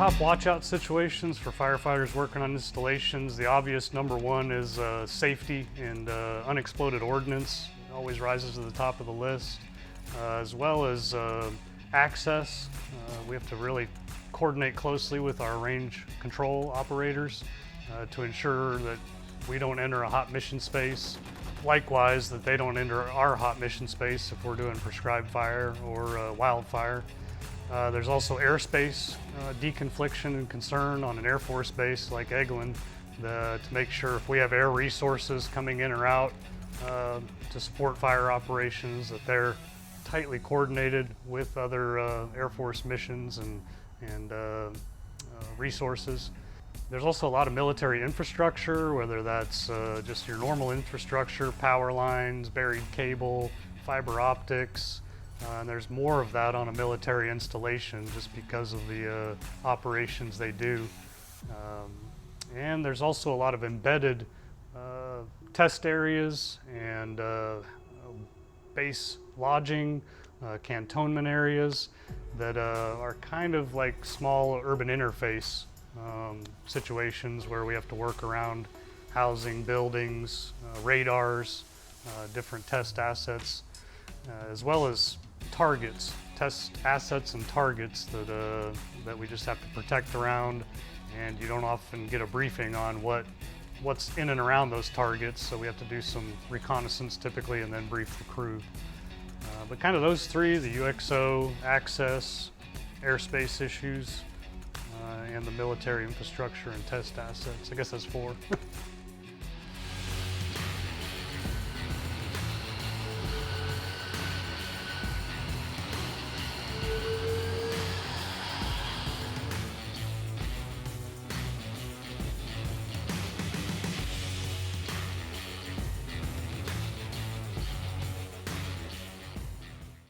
Top watch-out situations for firefighters working on installations. The obvious number one is safety and unexploded ordnance. It always rises to the top of the list, as well as access. We have to really coordinate closely with our range control operators to ensure that we don't enter a hot mission space. Likewise, that they don't enter our hot mission space if we're doing prescribed fire or wildfire. There's also airspace deconfliction and concern on an Air Force base like Eglin to make sure if we have air resources coming in or out to support fire operations, that they're tightly coordinated with other Air Force missions and resources. There's also a lot of military infrastructure, whether that's just your normal infrastructure, power lines, buried cable, fiber optics. And there's more of that on a military installation just because of the operations they do. And there's also a lot of embedded test areas and base lodging, cantonment areas that are kind of like small urban interface situations where we have to work around housing, buildings, radars, different test assets, as well as targets, test assets and targets that we just have to protect around, and you don't often get a briefing on what's in and around those targets, so we have to do some reconnaissance typically and then brief the crew. But kind of those three, the UXO, access, airspace issues, and the military infrastructure and test assets. I guess that's four.